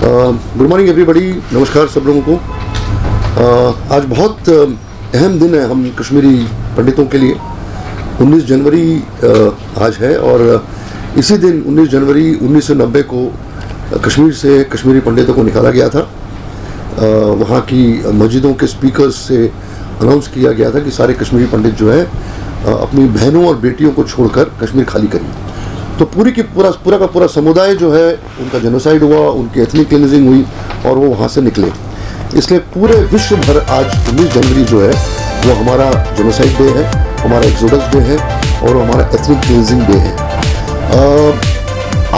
Good morning everybody, नमस्कार सब लोगों को। आज बहुत अहम दिन है हम कश्मीरी पंडितों के लिए। 19 जनवरी आज है और इसी दिन 19 जनवरी 1990 को कश्मीर से कश्मीरी पंडितों को निकाला गया था। वहाँ की मस्जिदों के स्पीकर्स से अनाउंस किया गया था कि सारे कश्मीरी पंडित जो है अपनी बहनों और बेटियों को छोड़कर कश्मीर खाली करिए। तो पूरा का पूरा समुदाय जो है उनका जेनोसाइड हुआ, उनकी एथनिक क्लींजिंग हुई और वो वहाँ से निकले। इसलिए पूरे विश्व भर आज 19 जनवरी जो है वो हमारा जेनोसाइड डे है, हमारा एक्सोडस डे है और हमारा एथनिक क्लींजिंग डे है।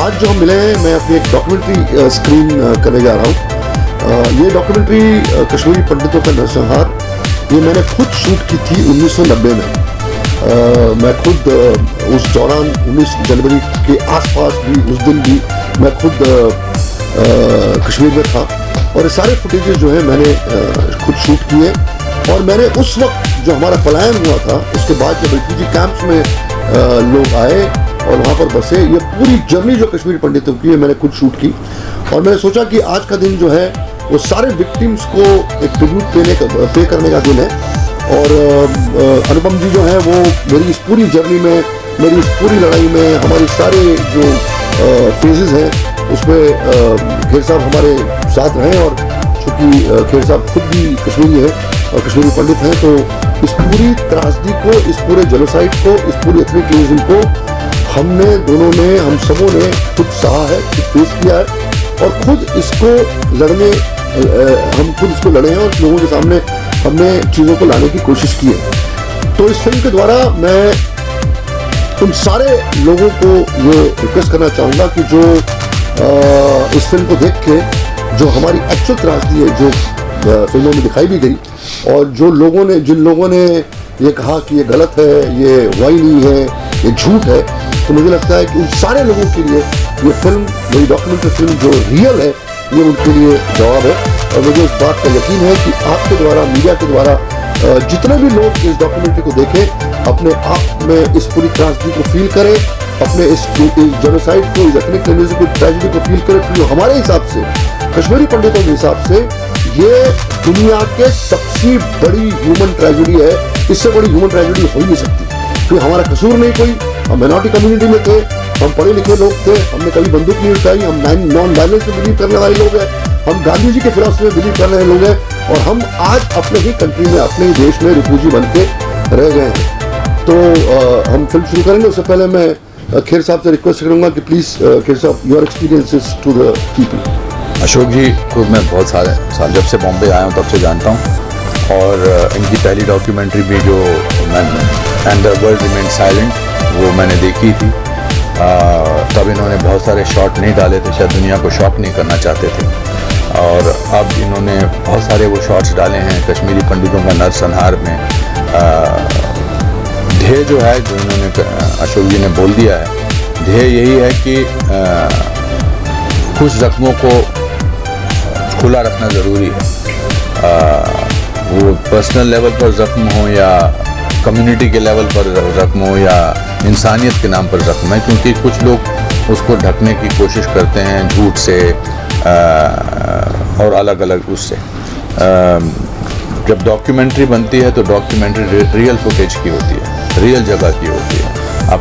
आज जो हम मिले हैं, मैं अपनी एक डॉक्यूमेंट्री स्क्रीन करने जा रहा हूँ। ये डॉक्यूमेंट्री कश्मीरी पंडितों का नरसंहार, ये मैंने खुद शूट की थी 1990 में। मैं खुद उस दौरान 19 जनवरी के आसपास भी, उस दिन भी मैं खुद कश्मीर में था और ये सारे फुटेजेस जो है मैंने खुद शूट किए। और मैंने उस वक्त जो हमारा पलायन हुआ था, उसके बाद जब रिफ्यूजी कैंप्स में लोग आए और वहाँ पर बसे, ये पूरी जर्नी जो कश्मीरी पंडितों की है मैंने खुद शूट की। और मैंने सोचा कि आज का दिन जो है वो सारे विक्टिम्स को एक ट्रिब्यूट पे करने का दिन है। और अनुपम जी जो है वो मेरी इस पूरी जर्नी में, मेरी इस पूरी लड़ाई में, हमारे सारे जो फेजेस हैं उसमें खेर साहब हमारे साथ रहे। और चूँकि खेर साहब खुद भी कश्मीरी है और कश्मीरी पंडित हैं, तो इस पूरी त्रासदी को, इस पूरे जेनोसाइड को, इस पूरी एथनिक क्लींजिंग को हमने दोनों ने, हम सबों ने खुद सहा है, खुद फेस किया है और खुद इसको लड़ने, हम खुद इसको लड़े हैं और लोगों के सामने हमने चीज़ों को लाने की कोशिश की है। तो इस फिल्म के द्वारा मैं उन सारे लोगों को ये रिक्वेस्ट करना चाहूँगा कि जो इस फिल्म को देख के जो हमारी एक्चुअल त्रासदी है, जो फिल्मों में दिखाई भी गई, और जो लोगों ने, जिन लोगों ने ये कहा कि ये गलत है, ये वाई नहीं है, ये झूठ है, तो मुझे लगता है कि उन सारे लोगों के लिए ये फिल्म, मेरी डॉक्यूमेंट्री फिल्म जो रियल है, ये उनके लिए जवाब है। और मुझे इस बात का यकीन है कि आपके द्वारा, मीडिया के द्वारा जितने भी लोग इस डॉक्यूमेंट्री को देखें, अपने आप में इस पूरी त्रासदी को फील करें, अपने इस जेनोसाइड को, इस एथनिक क्लींजिंग को, ट्रेजेडी को फील करें। क्योंकि हमारे हिसाब से, कश्मीरी पंडितों के हिसाब से, ये दुनिया के सबसे बड़ी ह्यूमन ट्रेजेडी है। इससे बड़ी ह्यूमन ट्रेजेडी हो ही नहीं सकती। क्योंकि हमारा कसूर नहीं कोई, हम माइनॉरिटी कम्युनिटी में थे, हम पढ़े लिखे लोग थे, हमने कभी बंदूक नहीं उठाई, हम नॉन वायलेंस में बिलीव करने वाले लोग हैं, हम गांधी जी के फिलॉसफी में बिलीव कर रहे लोग हैं और हम आज अपने ही कंट्री में, अपने ही देश में रिफ्यूजी बन के रह गए हैं। तो हम फिल्म शुरू करेंगे, उससे पहले मैं खेर साहब से रिक्वेस्ट करूंगा कि please Kher sahab, your experiences to the people. Ashok ji को मैं बहुत सारे साल, जब से बॉम्बे आया हूँ तब से जानता हूँ और इनकी पहली डॉक्यूमेंट्री भी जो and the world remain silent, वो मैंने देखी थी। तब इन्होंने बहुत सारे शॉट नहीं डाले थे, शायद दुनिया को शॉक नहीं करना चाहते थे। और अब इन्होंने बहुत सारे वो शॉट्स डाले हैं कश्मीरी पंडितों का नरसंहार में। ध्येय जो है, जो इन्होंने अशोक जी ने बोल दिया है, ध्येय यही है कि कुछ जख्मों को खुला रखना ज़रूरी है। वो पर्सनल लेवल पर ज़ख्म हो या कम्युनिटी के लेवल पर ज़ख्म हो या इंसानियत के नाम पर ज़ख्म है, क्योंकि कुछ लोग उसको ढकने की कोशिश करते हैं झूठ से और अलग अलग उससे। जब डॉक्यूमेंट्री बनती है तो डॉक्यूमेंट्री रियल फुटेज की होती है, रियल जगह की होती है। आप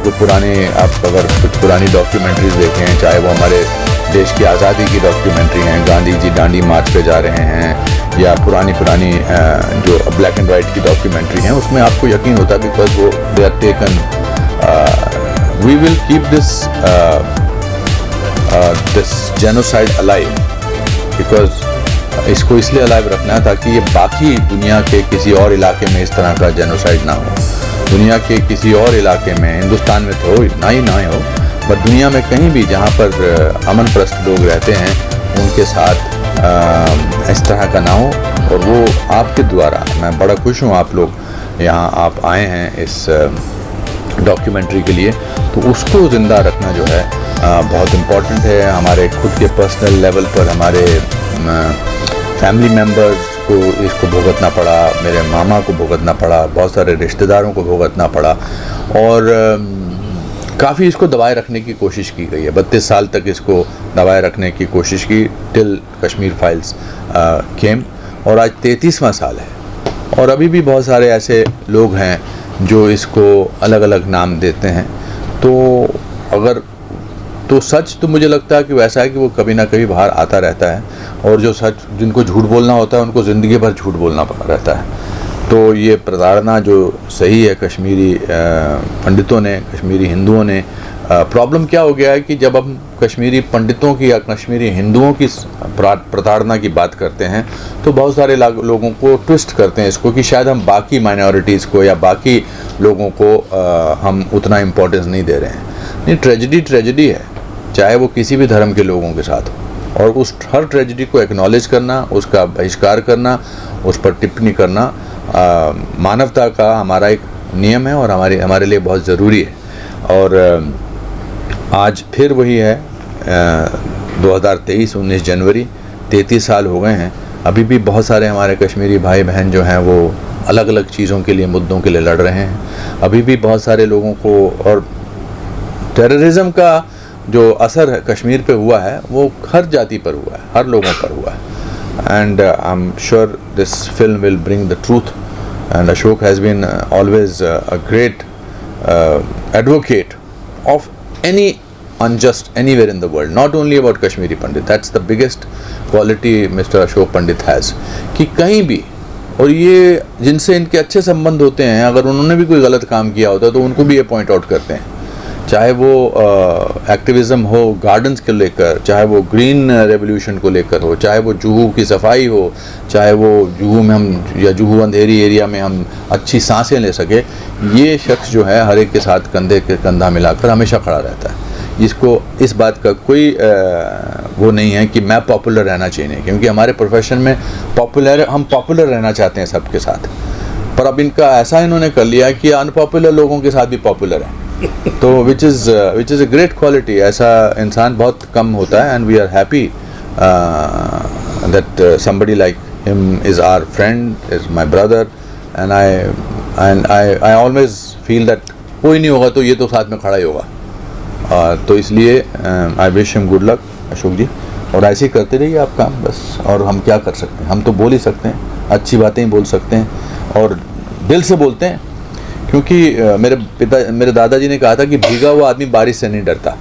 अगर कुछ पुरानी डॉक्यूमेंट्रीज देखें, चाहे वो हमारे देश की आज़ादी की डॉक्यूमेंट्री हैं, गांधी जी दांडी मार्च पे जा रहे हैं, या पुरानी जो ब्लैक एंड वाइट की डॉक्यूमेंट्री हैं, उसमें आपको यकीन होता है बिकॉज वो they are taken. We will keep this genocide alive, because इसको इसलिए अलाइव रखना है ताकि ये बाकी दुनिया के किसी और इलाके में इस तरह का जेनोसाइड ना हो। दुनिया के किसी और इलाके में, हिंदुस्तान में तो ना हो, पर दुनिया में कहीं भी जहाँ पर अमन प्रस्त लोग रहते हैं, उनके साथ इस तरह का ना हो। और वो आपके द्वारा, मैं बड़ा खुश हूँ आप लोग यहाँ आप आए हैं इस डॉक्यूमेंट्री के लिए, तो उसको ज़िंदा रखना जो है बहुत इम्पॉर्टेंट है। हमारे खुद के पर्सनल लेवल पर हमारे फैमिली मेम्बर्स को इसको भुगतना पड़ा, मेरे मामा को भुगतना पड़ा, बहुत सारे रिश्तेदारों को भुगतना पड़ा। और काफ़ी इसको दबाए रखने की कोशिश की गई है। 32 साल तक इसको दबाए रखने की कोशिश की टिल कश्मीर फाइल्स केम, और आज 33वां साल है। और अभी भी बहुत सारे ऐसे लोग हैं जो इसको अलग अलग नाम देते हैं। तो अगर तो सच तो मुझे लगता है कि वैसा है कि वो कभी ना कभी बाहर आता रहता है, और जो सच जिनको झूठ बोलना होता है उनको ज़िंदगी भर झूठ बोलना रहता है। तो ये प्रताड़ना जो सही है कश्मीरी पंडितों ने, कश्मीरी हिंदुओं ने, प्रॉब्लम क्या हो गया है कि जब हम कश्मीरी पंडितों की या कश्मीरी हिंदुओं की प्रताड़ना की बात करते हैं तो बहुत सारे लोगों को ट्विस्ट करते हैं इसको कि शायद हम बाकी माइनॉरिटीज़ को या बाकी लोगों को हम उतना इम्पोर्टेंस नहीं दे रहे हैं। नहीं, ट्रेजेडी है, चाहे वो किसी भी धर्म के लोगों के साथ हो, और उस हर ट्रेजेडी को एक्नॉलेज करना, उसका बहिष्कार करना, उस पर टिप्पणी करना मानवता का हमारा एक नियम है और हमारे लिए बहुत ज़रूरी है। और आज फिर वही है 2023 19 जनवरी 33 साल हो गए हैं। अभी भी बहुत सारे हमारे कश्मीरी भाई बहन जो हैं वो अलग अलग चीज़ों के लिए, मुद्दों के लिए लड़ रहे हैं। अभी भी बहुत सारे लोगों को, और टेररिज्म का जो असर कश्मीर पे हुआ है वो हर जाति पर हुआ है, हर लोगों पर हुआ है। And I'm sure this film will bring the truth, and Ashok has been always a great advocate of any unjust anywhere in the world, not only about Kashmiri Pandit. That's the biggest quality Mr. Ashok Pandit has, कि कहीं भी, और ये जिनसे इनके अच्छे संबंध होते हैं, अगर उन्होंने भी कोई गलत काम किया होता है तो उनको भी ये पॉइंट आउट करते हैं, चाहे वो एक्टिविज़म हो गार्डन्स को लेकर, चाहे वो ग्रीन रेवोल्यूशन को लेकर हो, चाहे वो जुहू की सफाई हो, चाहे वो जुहू में हम या जुहू अंधेरी एरिया में हम अच्छी सांसें ले सके। ये शख्स जो है हर एक के साथ कंधे के कंधा मिलाकर हमेशा खड़ा रहता है। इसको इस बात का कोई वो नहीं है कि मैं पॉपुलर रहना चाहिए, क्योंकि हमारे प्रोफेशन में हम पॉपुलर रहना चाहते हैं सबके साथ, पर अब इनका ऐसा इन्होंने कर लिया कि अनपॉपुलर लोगों के साथ भी पॉपुलर है। तो which is a great quality. ऐसा इंसान बहुत कम होता है, and we are happy that somebody like him is our friend, is my brother, and I always feel that कोई नहीं होगा तो ये तो साथ में खड़ा ही होगा। तो इसलिए I wish him good luck Ashok ji, और ऐसे ही करते रहिए आप काम बस। और हम क्या कर सकते हैं, हम तो बोल ही सकते हैं, अच्छी बातें ही बोल सकते हैं और दिल से बोलते हैं, क्योंकि मेरे दादाजी ने कहा था कि भीगा हुआ आदमी बारिश से नहीं डरता।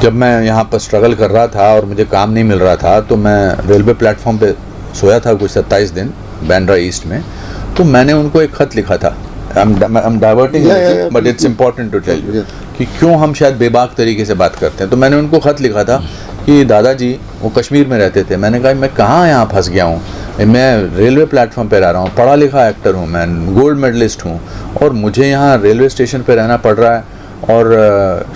जब मैं यहाँ पर स्ट्रगल कर रहा था और मुझे काम नहीं मिल रहा था तो मैं रेलवे प्लेटफॉर्म पे सोया था कुछ 27 दिन बैंड्रा ईस्ट में। तो मैंने उनको एक ख़त लिखा था, I am diverting but it's important to tell you कि क्यों हम शायद बेबाक तरीके से बात करते हैं। तो मैंने उनको ख़त लिखा था कि दादाजी वो कश्मीर में रहते थे, मैंने कहा मैं कहाँ यहाँ फंस गया हूँ, मैं रेलवे प्लेटफॉर्म पे रह रहा हूँ, पढ़ा लिखा एक्टर हूँ, मैं गोल्ड मेडलिस्ट हूँ, और मुझे यहाँ रेलवे स्टेशन पे रहना पड़ रहा है, और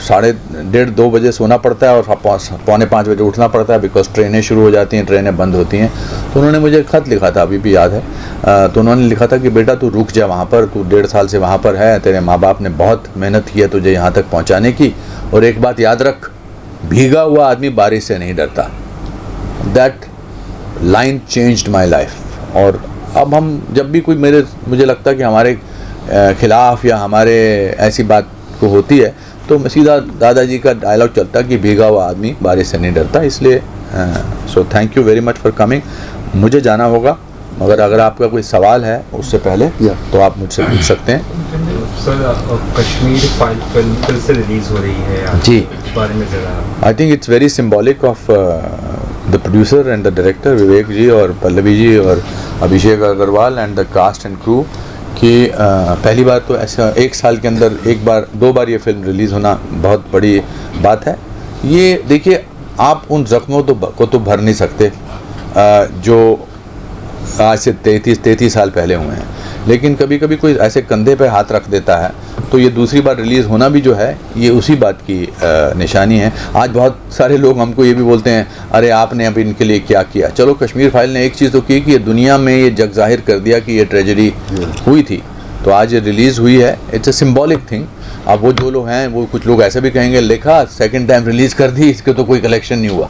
1:30-2 बजे सोना पड़ता है और 4:45 बजे उठना पड़ता है, बिकॉज ट्रेनें शुरू हो जाती हैं, ट्रेनें बंद होती हैं। तो उन्होंने मुझे ख़त लिखा था, अभी भी याद है। तो उन्होंने लिखा था कि बेटा तू रुक जा वहाँ पर, तू 1.5 साल से वहाँ पर है, तेरे माँ बाप ने बहुत मेहनत की है तुझे यहाँ तक पहुँचाने की, और एक बात याद रख, भीगा हुआ आदमी बारिश से नहीं डरता। That line changed my life. और अब हम जब भी कोई मुझे लगता है कि हमारे खिलाफ या हमारे ऐसी बात को होती है तो सीधा दादाजी का डायलॉग चलता है कि भीगा हुआ आदमी बारिश से नहीं डरता। इसलिए so thank you very much for coming. मुझे जाना होगा, मगर अगर आपका कोई सवाल है उससे पहले तो आप मुझसे पूछ सकते हैं। सर कश्मीर फाइल फिल्म फिर से रिलीज हो रही है जी, इस बारे में ज़रा। I think it's very symbolic of the producer and the director Vivek ji और पल्लवी जी और Abhishek Agarwal and the cast and crew कि पहली बार तो ऐसा 1 साल के अंदर 2 बार ये फिल्म रिलीज़ होना बहुत बड़ी बात है। ये देखिए, आप उन जख्मों को तो भर नहीं सकते जो आज से 33 साल पहले हुए हैं, लेकिन कभी कभी कोई ऐसे कंधे पे हाथ रख देता है तो ये दूसरी बार रिलीज़ होना भी जो है ये उसी बात की निशानी है। आज बहुत सारे लोग हमको ये भी बोलते हैं, अरे आपने अब इनके लिए क्या किया। चलो, कश्मीर फाइल ने एक चीज़ तो की कि ये दुनिया में ये जग जाहिर कर दिया कि ये ट्रेजेडी हुई थी, तो आज ये रिलीज़ हुई है। It's a symbolic thing. अब वो जो लोग हैं, वो कुछ लोग ऐसे भी कहेंगे, लिखा सेकेंड टाइम रिलीज़ कर दी, इसके तो कोई कलेक्शन नहीं हुआ।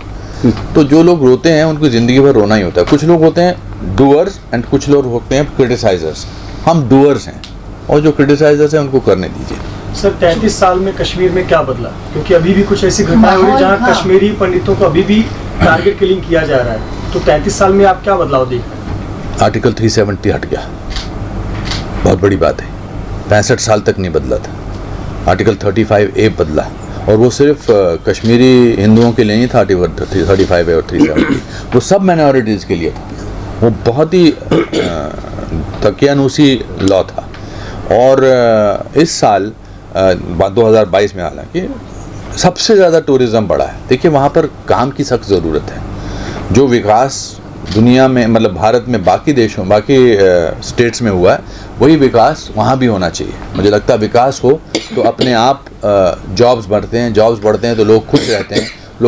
तो जो लोग रोते हैं उनको ज़िंदगी भर रोना ही होता है। कुछ लोग होते हैं डूअर्स एंड कुछ लोग होते हैं क्रिटिसाइजर्स। हम डूअर्स हैं और जो क्रिटिसाइजर्स हैं उनको करने दीजिए। सर 33 साल में कश्मीर में क्या बदला? क्योंकि अभी भी कुछ ऐसी घटनाएं हो रही जहां कश्मीरी पंडितों को अभी भी टारगेट किलिंग किया जा रहा है, तो 33 साल में आप क्या बदलाव देख रहे हैं? आर्टिकल 370 हट गया, बहुत बड़ी बात है। 65 साल तक नहीं बदला था। आर्टिकल 35A बदला, और वो सिर्फ कश्मीरी हिंदुओं के लिए नहीं था। 35A और 370 वो सब माइनॉरिटीज़ के लिए था। वो बहुत ही तकियानूसी लॉ था। और इस साल 2022 में हालांकि सबसे ज़्यादा टूरिज़्म बढ़ा है। देखिए वहाँ पर काम की सख्त ज़रूरत है। जो विकास दुनिया में, मतलब भारत में बाकी देशों, बाकी स्टेट्स में हुआ है, वही विकास वहाँ भी होना चाहिए। मुझे लगता है विकास हो तो अपने आप जॉब्स बढ़ते हैं तो लोग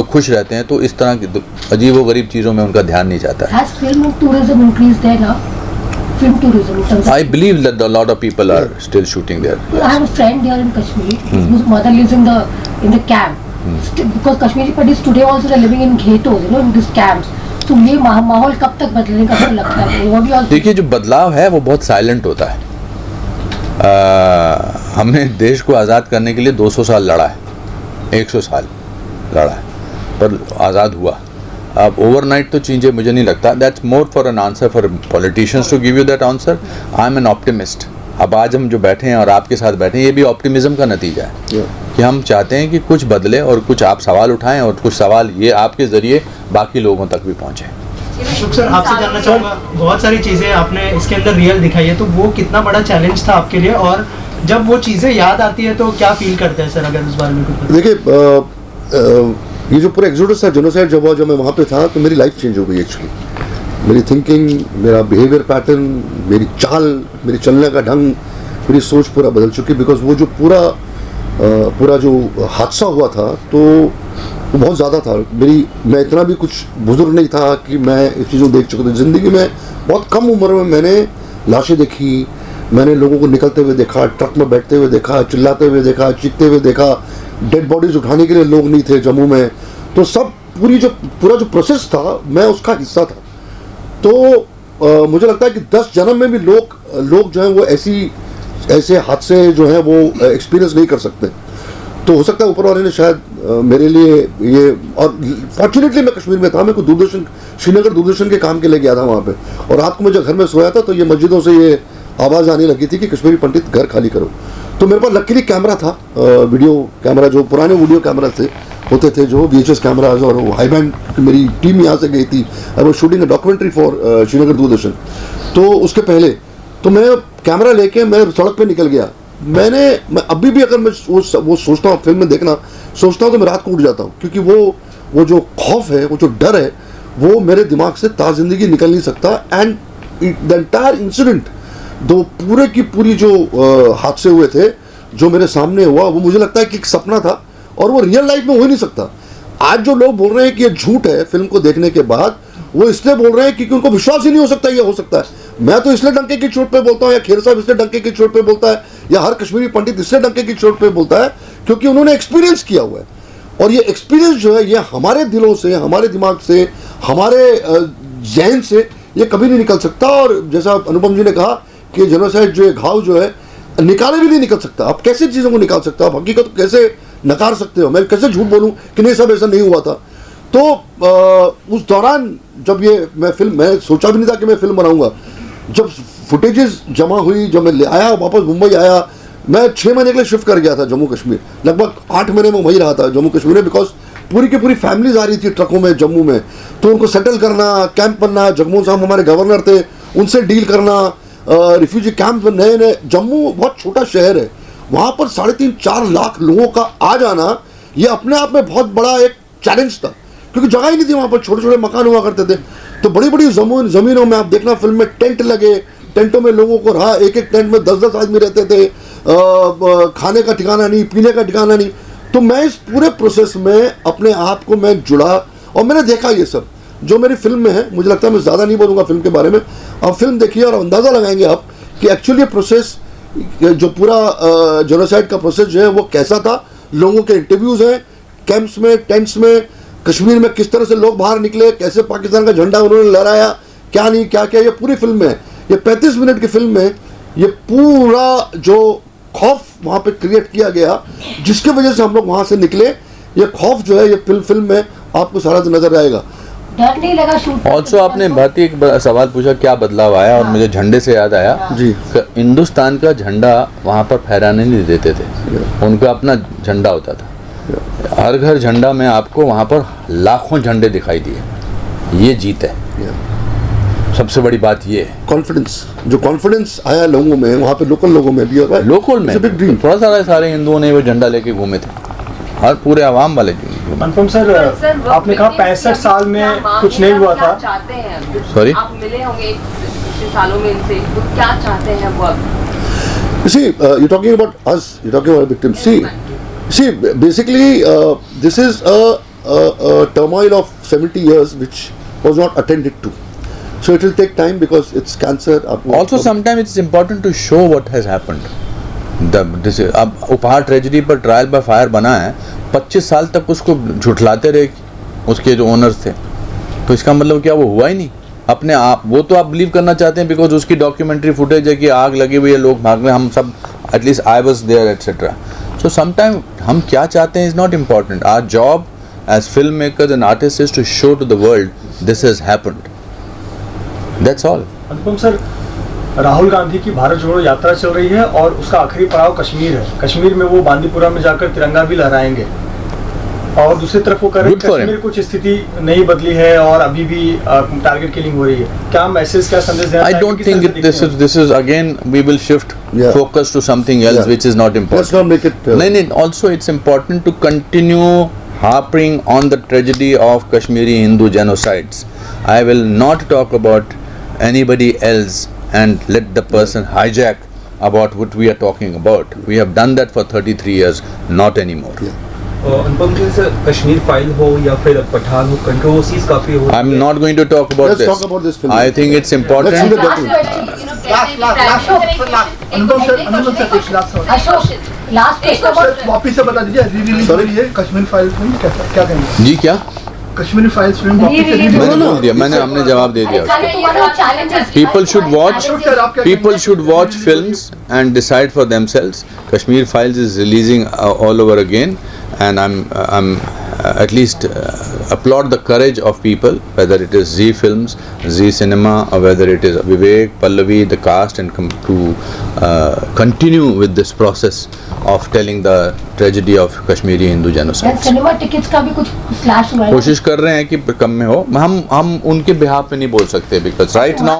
खुश रहते हैं, तो इस तरह की अजीबोगरीब चीज़ों में उनका ध्यान नहीं जाता है। Has film tourism increased there now? Film tourism. in terms of- I believe that a lot of people are still shooting there. I have a friend here in Kashmir whose mother lives in the camp. Because Kashmiri Pandits today also are living in ghettos, in these camps. तो ये माहौल कब तक बदलने का लगता है? देखिए जो बदलाव है वो बहुत साइलेंट होता है। हमने देश को आज़ाद करने के लिए 200 साल लड़ा है, 100 साल लड़ा है, पर आज़ाद हुआ। अब ओवरनाइट तो चीज़ें, मुझे नहीं लगता। That's more for an answer for politicians to give you that answer. I am an optimist. अब आज हम जो बैठे हैं और आपके साथ बैठे हैं, ये भी ऑप्टिमिज्म का नतीजा है कि हम चाहते हैं कि कुछ बदले और कुछ आप सवाल उठाएं और कुछ सवाल ये आपके ज़रिए बाकी लोगों तक भी पहुँचें। शुक्र सर, आपसे जानना चाहूँगा, बहुत सारी चीज़ें आपने इसके अंदर रियल दिखाई है, तो वो कितना बड़ा चैलेंज था आपके लिए, और जब वो चीज़ें याद आती है तो क्या फील करते हैं सर, अगर उस बारे में कुछ बताएं? देखिए ये जो पूरा एक्सोडस था, जेनोसाइड जब हुआ, जब मैं वहाँ पे था, तो मेरी लाइफ चेंज हो गई एक्चुअली। मेरी थिंकिंग, मेरा बिहेवियर पैटर्न, मेरी चाल, मेरी चलने का ढंग, मेरी सोच पूरा बदल चुकी। बिकॉज वो जो पूरा जो हादसा हुआ था तो वो बहुत ज़्यादा था। मैं इतना भी कुछ बुजुर्ग नहीं था कि मैं इस चीज़ों को देख चुका था। ज़िंदगी में बहुत कम उम्र में मैंने लाशें देखी, मैंने लोगों को निकलते हुए देखा, ट्रक में बैठते हुए देखा, चिल्लाते हुए देखा, चीखते हुए देखा। डेड बॉडीज उठाने के लिए लोग नहीं थे जम्मू में। तो सब पूरा जो प्रोसेस था, मैं उसका हिस्सा था। तो मुझे लगता है कि 10 जन्म में भी लोग जो हैं वो ऐसे हादसे जो हैं वो एक्सपीरियंस नहीं कर सकते। तो हो सकता है ऊपर वाले ने शायद मेरे लिए ये, और फॉर्चुनेटली मैं कश्मीर में था, मेरे को श्रीनगर दूरदर्शन के काम के लिए गया था वहाँ पे, और रात को मैं जब घर में सोया था तो ये मस्जिदों से ये आवाज़ आने लगी थी कि कश्मीरी पंडित घर खाली करो। तो मेरे पास लकीली कैमरा था, वीडियो कैमरा, जो पुराने वीडियो कैमरा होते थे, जो VHS कैमराज, और वो हाई बैंड मेरी टीम यहाँ से गई थी। I was shooting a documentary for Srinagar Doordarshan. तो उसके पहले तो मैं कैमरा लेके मैं सड़क पे निकल गया। मैं अभी भी अगर मैं वो सोचता हूँ, फिल्म में देखना सोचता हूँ, तो मैं रात को उठ जाता हूँ, क्योंकि वो जो खौफ है, वो जो डर है, वो मेरे दिमाग से ताज़िंदगी निकल नहीं सकता। एंड द एंटायर इंसिडेंट, दो पूरे की पूरी जो हादसे हुए थे, जो मेरे सामने हुआ, वो मुझे लगता है कि एक सपना था और वो रियल लाइफ में हो ही नहीं सकता। आज जो लोग बोल रहे हैं कि ये झूठ है फिल्म को देखने के बाद, वो इसलिए बोल रहे हैं क्योंकि उनको विश्वास ही नहीं हो सकता ये हो सकता है। मैं तो इसलिए डंके की चोट पे बोलता हूँ, या खेर साहब इसलिए डंके की चोट पे बोलता है, या हर कश्मीरी पंडित इसलिए डंके की चोट पे बोलता है क्योंकि उन्होंने एक्सपीरियंस किया हुआ है। और ये एक्सपीरियंस जो है, ये हमारे दिलों से, हमारे दिमाग से, हमारे जहन से ये कभी नहीं निकल सकता। और जैसा अनुपम जी ने कहा कि जेनोसाइड जो है, घाव जो है, निकाले भी नहीं निकल सकता। आप कैसे चीज़ों को निकाल सकते हो? आप हकीकत को कैसे नकार सकते हो? मैं कैसे झूठ बोलूँ कि नहीं सब ऐसा नहीं हुआ था? तो उस दौरान जब मैं सोचा भी नहीं था कि मैं फिल्म बनाऊंगा। जब फुटेजेस जमा हुई, जब मैं ले आया, वापस मुंबई आया, मैं 6 महीने के लिए शिफ्ट कर गया था जम्मू कश्मीर। लगभग 8 महीने में वहीं रहा था जम्मू कश्मीर में, बिकॉज पूरी की पूरी फैमिलीज आ रही थी ट्रकों में जम्मू में, तो उनको सेटल करना, कैंप बनना, जगमोहन साहब हमारे गवर्नर थे, उनसे डील करना, रिफ्यूजी कैंप में नए जम्मू बहुत छोटा शहर है, वहाँ पर 3.5-4 लाख लोगों का आ जाना, ये अपने आप में बहुत बड़ा एक चैलेंज था, क्योंकि जगह ही नहीं थी वहाँ पर। छोटे छोटे मकान हुआ करते थे, तो बड़ी बड़ी ज़मीनों में आप देखना फिल्म में टेंट लगे, टेंटों में लोगों को रहा, एक टेंट में 10-10 आदमी रहते थे, खाने का ठिकाना नहीं, पीने का ठिकाना नहीं। तो मैं इस पूरे प्रोसेस में अपने आप को मैं जुड़ा और मैंने देखा ये सब जो मेरी फिल्म में है। मुझे लगता है मैं ज़्यादा नहीं बोलूँगा फिल्म के बारे में, अब फिल्म देखिए और अंदाज़ा लगाएंगे आप कि एक्चुअली ये प्रोसेस, जो पूरा जेनोसाइड का प्रोसेस जो है वो कैसा था। लोगों के इंटरव्यूज़ हैं कैंप्स में, टेंट्स में, कश्मीर में किस तरह से लोग बाहर निकले, कैसे पाकिस्तान का झंडा उन्होंने लहराया, क्या नहीं क्या क्या, ये पूरी फिल्म में है। ये 35 मिनट की फिल्म में ये पूरा जो खौफ वहाँ पे क्रिएट किया गया, जिसके वजह से हम लोग वहाँ से निकले। ये खौफ जो है ये फिल्म में आपको सारा नजर आएगा। डर नहीं लगा शूट? ऑल्सो आपने बहुत ही एक सवाल पूछा क्या बदलाव आया, और मुझे झंडे से याद आया जी। कि हिंदुस्तान का झंडा वहाँ पर फहराने नहीं देते थे, उनका अपना झंडा होता था। हर घर झंडा में आपको वहाँ पर लाखों झंडे दिखाई दिए। ये जीत है, सबसे बड़ी बात ये है। कॉन्फिडेंस, जो कॉन्फिडेंस आया लोगों में, वहाँ पे लोकल लोगों में भी होगा। लोकल में बिग ड्रीम। थोड़ा सारा सारे हिंदुओं ने वो झंडा लेके घूमे थे, और पूरे आवाम वाले घूमे। अनुपम सर, आपने कहा 65 साल में कुछ नहीं हुआ था। चाहते हैं सॉरी, आप मिले होंगे पिछले सालों में इनसे, वो क्या चाहते हैं वो अब? You see, you're talking about us. You're talking about victims. See, basically, this is a turmoil of 70 years which was not attended to. So it will take time because it's cancer. Also, sometimes it's important to show what has happened. अब उपहार tragedy पर trial by fire बना है, 25 साल तक उसको झुठलाते रहे उसके जो ओनर्स थे, तो इसका मतलब क्या वो हुआ ही नहीं अपने आप? वो तो आप बिलीव करना चाहते हैं बिकॉज उसकी डॉक्यूमेंट्री फुटेज है कि आग लगी हुई है, लोग भाग रहे, हम सब at least I was there etcetera. So sometime हम क्या चाहते हैं is not important. Our job as film makers and artist is to show to the world this has happened, that's all. Anupam sir, Rahul Gandhi की भारत जोड़ो यात्रा चल रही है और उसका आखिरी पड़ाव कश्मीर है। कश्मीर में वो बांदीपुरा में जाकर तिरंगा भी लहराएंगे, और दूसरी तरफ वो कह रहे हैं कश्मीर कुछ स्थिति नहीं बदली है और अभी भी टारगेट किलिंग हो रही है। क्या मैसेज, क्या संदेश देना I don't think this is again we will shift focus to something else which is not important. Let's not make it. No. Also, it's important to continue harping on the tragedy of Kashmiri Hindu genocides. I will not talk about anybody else and let the person hijack about what we are talking about. We have done that for 33 years, not anymore. Anupam ji, sir Kashmir file हो या फिर पठान हो, controversies काफी हो। I'm not going to talk about Let's this. talk about this film. I think it's important. Let's see the Last document. question, Anupam sir last Ashok, last question about वापिस से बता दीजिए, री रिलीज हो रही है Kashmir files film, क्या कहेंगे? जी क्या? कश्मीर फाइल्स फिल्म वापिस से Re-release release मैंने हो बोल दिया, मैंने हमने जवाब दे दिया। तुम्हारा challenges People should watch. Ashok sir, आप क्या People कहेंगे? should watch films and decide for themselves. Kashmir Files is releasing all over again, and I'm at least applaud the courage of people, whether it is Zee Films, Zee Cinema, or whether it is Vivek, Pallavi, the cast, and to continue with this process of telling the tragedy of Kashmiri Hindu genocide. Cinema tickets का भी कुछ slash हुआ है। कोशिश कर रहे हैं कि कम में हो, हम उनके बिहाफ पे नहीं बोल सकते बिकॉज राइट नाउ